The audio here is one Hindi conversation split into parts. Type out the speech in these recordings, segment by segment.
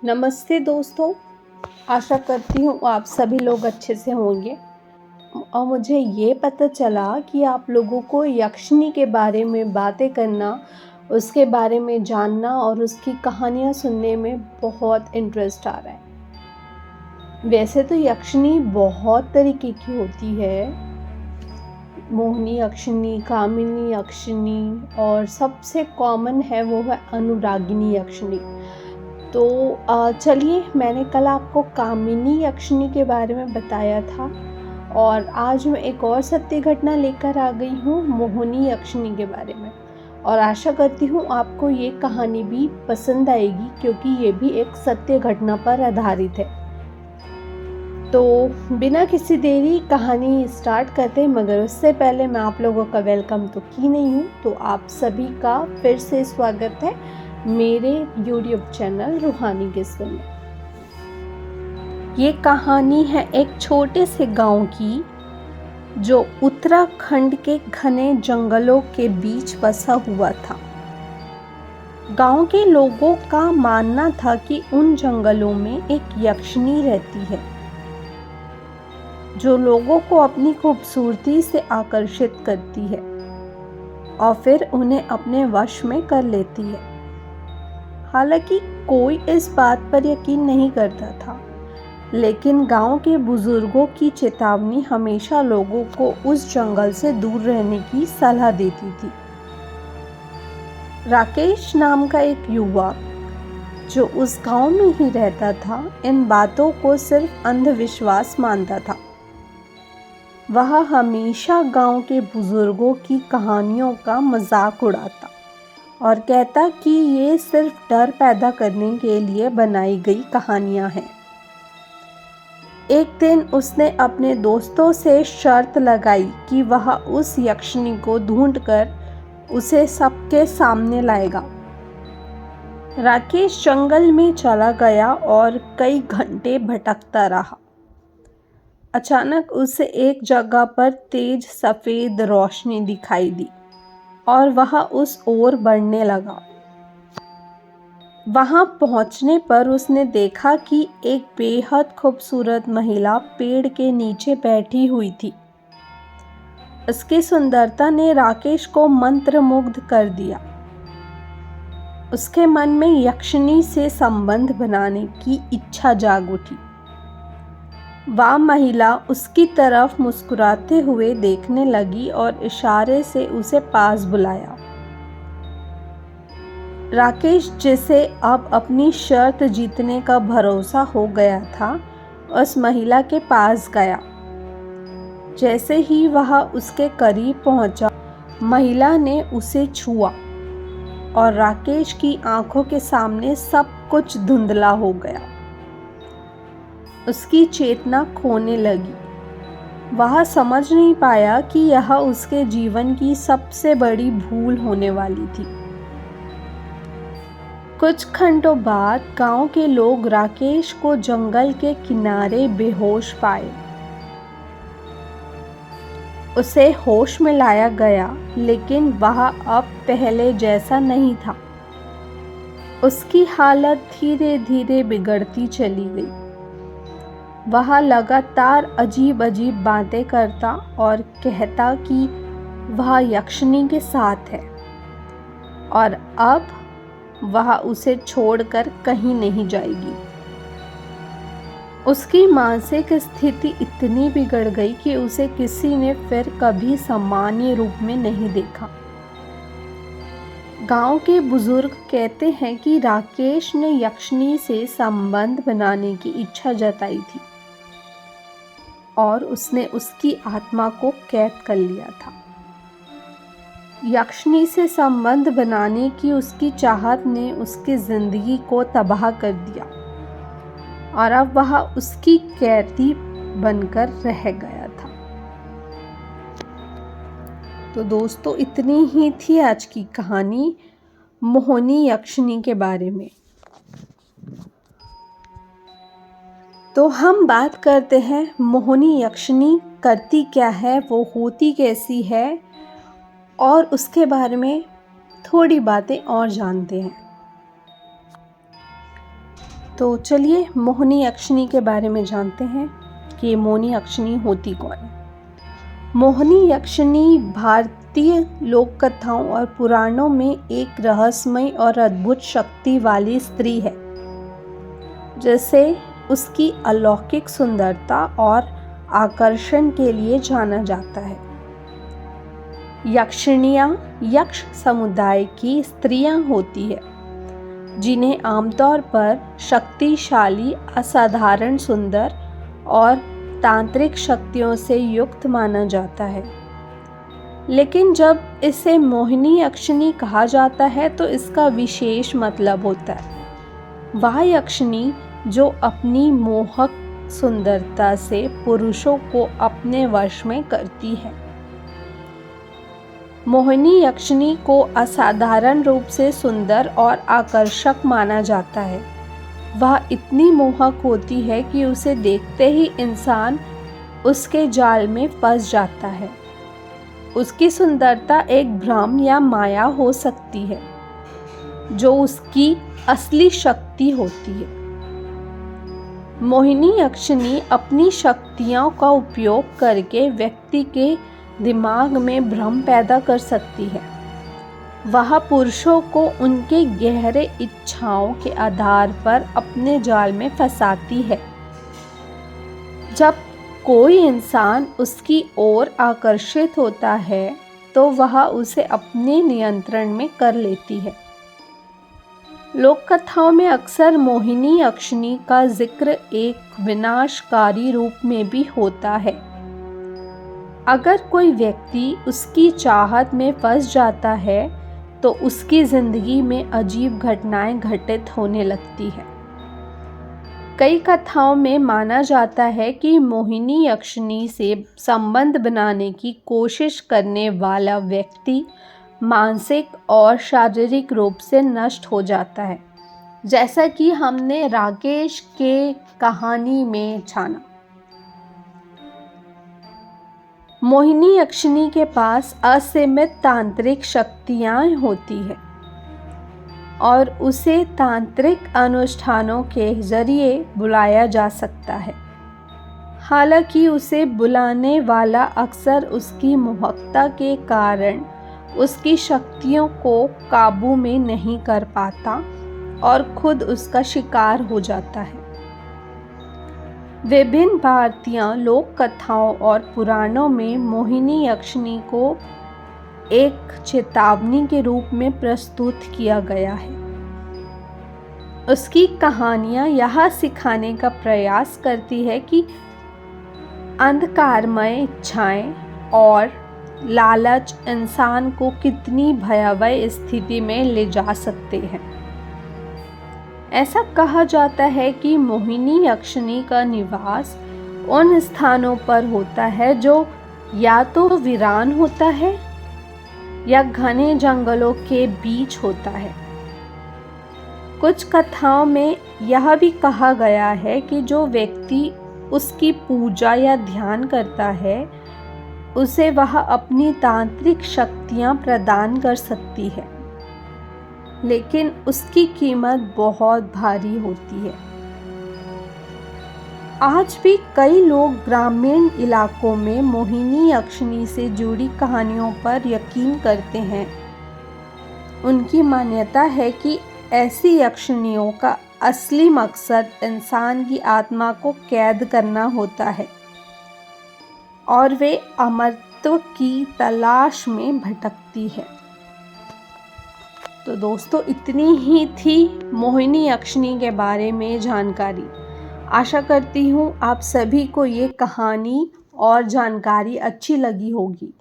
नमस्ते दोस्तों। आशा करती हूँ आप सभी लोग अच्छे से होंगे। और मुझे ये पता चला कि आप लोगों को यक्षिणी के बारे में बातें करना, उसके बारे में जानना और उसकी कहानियाँ सुनने में बहुत इंटरेस्ट आ रहा है। वैसे तो यक्षिणी बहुत तरीके की होती है, मोहिनी यक्षिणी, कामिनी यक्षिणी और सबसे कॉमन है वो है अनुरागिनी यक्षिणी। तो चलिए, मैंने कल आपको कामिनी यक्षिणी के बारे में बताया था और आज मैं एक और सत्य घटना लेकर आ गई हूँ मोहिनी यक्षिणी के बारे में। और आशा करती हूँ आपको ये कहानी भी पसंद आएगी क्योंकि ये भी एक सत्य घटना पर आधारित है। तो बिना किसी देरी कहानी स्टार्ट करते, मगर उससे पहले मैं आप लोगों का वेलकम तो की नहीं हूँ, तो आप सभी का फिर से स्वागत है मेरे YouTube चैनल रूहानी किस्से में। ये कहानी है एक छोटे से गांव की जो उत्तराखंड के घने जंगलों के बीच बसा हुआ था। गांव के लोगों का मानना था कि उन जंगलों में एक यक्षिणी रहती है जो लोगों को अपनी खूबसूरती से आकर्षित करती है और फिर उन्हें अपने वश में कर लेती है। हालांकि कोई इस बात पर यकीन नहीं करता था, लेकिन गांव के बुजुर्गों की चेतावनी हमेशा लोगों को उस जंगल से दूर रहने की सलाह देती थी। राकेश नाम का एक युवक जो उस गांव में ही रहता था, इन बातों को सिर्फ अंधविश्वास मानता था। वह हमेशा गांव के बुजुर्गों की कहानियों का मजाक उड़ाता और कहता कि ये सिर्फ डर पैदा करने के लिए बनाई गई कहानियां हैं। एक दिन उसने अपने दोस्तों से शर्त लगाई कि वह उस यक्षिणी को ढूंढकर उसे सबके सामने लाएगा। राकेश जंगल में चला गया और कई घंटे भटकता रहा। अचानक उसे एक जगह पर तेज सफेद रोशनी दिखाई दी और वह उस ओर बढ़ने लगा। वहां पहुंचने पर उसने देखा कि एक बेहद खूबसूरत महिला पेड़ के नीचे बैठी हुई थी। उसकी सुंदरता ने राकेश को मंत्रमुग्ध कर दिया। उसके मन में यक्षिणी से संबंध बनाने की इच्छा जाग उठी। वह महिला उसकी तरफ मुस्कुराते हुए देखने लगी और इशारे से उसे पास बुलाया। राकेश, जिसे अब अपनी शर्त जीतने का भरोसा हो गया था, उस महिला के पास गया। जैसे ही वह उसके करीब पहुंचा, महिला ने उसे छुआ और राकेश की आंखों के सामने सब कुछ धुंधला हो गया। उसकी चेतना खोने लगी। वह समझ नहीं पाया कि यह उसके जीवन की सबसे बड़ी भूल होने वाली थी। कुछ घंटों बाद गांव के लोग राकेश को जंगल के किनारे बेहोश पाए। उसे होश में लाया गया, लेकिन वह अब पहले जैसा नहीं था। उसकी हालत धीरे धीरे बिगड़ती चली गई। वह लगातार अजीब अजीब बातें करता और कहता कि वह यक्षिणी के साथ है और अब वह उसे छोड़कर कहीं नहीं जाएगी। उसकी मानसिक स्थिति इतनी बिगड़ गई कि उसे किसी ने फिर कभी सामान्य रूप में नहीं देखा। गांव के बुजुर्ग कहते हैं कि राकेश ने यक्षिणी से संबंध बनाने की इच्छा जताई थी और उसने उसकी आत्मा को कैद कर लिया था। यक्षिणी से संबंध बनाने की उसकी चाहत ने उसकी जिंदगी को तबाह कर दिया और अब वह उसकी कैदी बनकर रह गया था। तो दोस्तों, इतनी ही थी आज की कहानी मोहिनी यक्षिणी के बारे में। तो हम बात करते हैं मोहिनी यक्षिणी करती क्या है, वो होती कैसी है और उसके बारे में थोड़ी बातें और जानते हैं। तो चलिए मोहिनी यक्षिणी के बारे में जानते हैं कि मोहिनी यक्षिणी होती कौन है। मोहिनी यक्षिणी भारतीय लोक कथाओं और पुराणों में एक रहस्यमय और अद्भुत शक्ति वाली स्त्री है, जिसे उसकी अलौकिक सुंदरता और आकर्षण के लिए जाना जाता है। यक्षिणियाँ यक्ष समुदाय की स्त्रियां होती है, जिन्हें आमतौर पर शक्तिशाली, असाधारण सुंदर और तांत्रिक शक्तियों से युक्त माना जाता है। लेकिन जब इसे मोहिनी यक्षिणी कहा जाता है तो इसका विशेष मतलब होता है वह यक्षिणी जो अपनी मोहक सुंदरता से पुरुषों को अपने वश में करती है। मोहिनी यक्षिणी को असाधारण रूप से सुंदर और आकर्षक माना जाता है। वह इतनी मोहक होती है कि उसे देखते ही इंसान उसके जाल में फंस जाता है। उसकी सुंदरता एक भ्रम या माया हो सकती है, जो उसकी असली शक्ति होती है। मोहिनी यक्षिणी अपनी शक्तियों का उपयोग करके व्यक्ति के दिमाग में भ्रम पैदा कर सकती है। वह पुरुषों को उनके गहरे इच्छाओं के आधार पर अपने जाल में फंसाती है। जब कोई इंसान उसकी ओर आकर्षित होता है तो वह उसे अपने नियंत्रण में कर लेती है। लोक कथाओं में अक्सर मोहिनी यक्षिणी का जिक्र एक विनाशकारी रूप में भी होता है। अगर कोई व्यक्ति उसकी चाहत में फंस जाता है तो उसकी जिंदगी में अजीब घटनाएं घटित होने लगती है। कई कथाओं में माना जाता है कि मोहिनी यक्षिणी से संबंध बनाने की कोशिश करने वाला व्यक्ति मानसिक और शारीरिक रूप से नष्ट हो जाता है, जैसा कि हमने राकेश के कहानी में जाना। मोहिनी यक्षिणी के पास असीमित तांत्रिक शक्तियां होती है और उसे तांत्रिक अनुष्ठानों के जरिए बुलाया जा सकता है। हालांकि उसे बुलाने वाला अक्सर उसकी मोहकता के कारण उसकी शक्तियों को काबू में नहीं कर पाता और खुद उसका शिकार हो जाता है। विभिन्न भारतीय लोक कथाओं और पुराणों में मोहिनी यक्षिणी को एक चेतावनी के रूप में प्रस्तुत किया गया है। उसकी कहानियां यह सिखाने का प्रयास करती है कि अंधकारमय इच्छाएं और लालच इंसान को कितनी भयावह स्थिति में ले जा सकते हैं। ऐसा कहा जाता है कि मोहिनी यक्षिणी का निवास उन स्थानों पर होता है जो या तो वीरान होता है या घने जंगलों के बीच होता है। कुछ कथाओं में यह भी कहा गया है कि जो व्यक्ति उसकी पूजा या ध्यान करता है उसे वह अपनी तांत्रिक शक्तियां प्रदान कर सकती है, लेकिन उसकी कीमत बहुत भारी होती है। आज भी कई लोग ग्रामीण इलाकों में मोहिनी यक्षिणी से जुड़ी कहानियों पर यकीन करते हैं। उनकी मान्यता है कि ऐसी यक्षिणियों का असली मकसद इंसान की आत्मा को कैद करना होता है और वे अमरत्व की तलाश में भटकती है। तो दोस्तों, इतनी ही थी मोहिनी यक्षिणी के बारे में जानकारी। आशा करती हूँ आप सभी को ये कहानी और जानकारी अच्छी लगी होगी।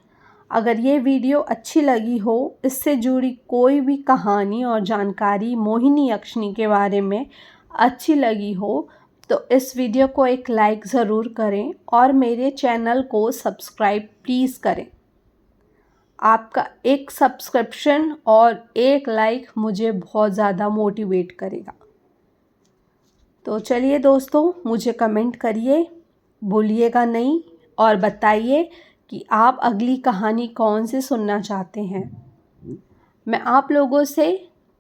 अगर ये वीडियो अच्छी लगी हो, इससे जुड़ी कोई भी कहानी और जानकारी मोहिनी यक्षिणी के बारे में अच्छी लगी हो, तो इस वीडियो को एक लाइक ज़रूर करें और मेरे चैनल को सब्सक्राइब प्लीज़ करें। आपका एक सब्सक्रिप्शन और एक लाइक मुझे बहुत ज़्यादा मोटिवेट करेगा। तो चलिए दोस्तों, मुझे कमेंट करिए, भूलिएगा नहीं, और बताइए कि आप अगली कहानी कौन सी सुनना चाहते हैं। मैं आप लोगों से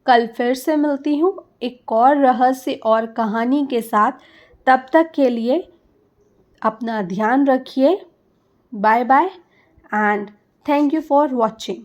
कल फिर से मिलती हूँ एक और रहस्य और कहानी के साथ। तब तक के लिए अपना ध्यान रखिए। Bye bye and thank you for watching.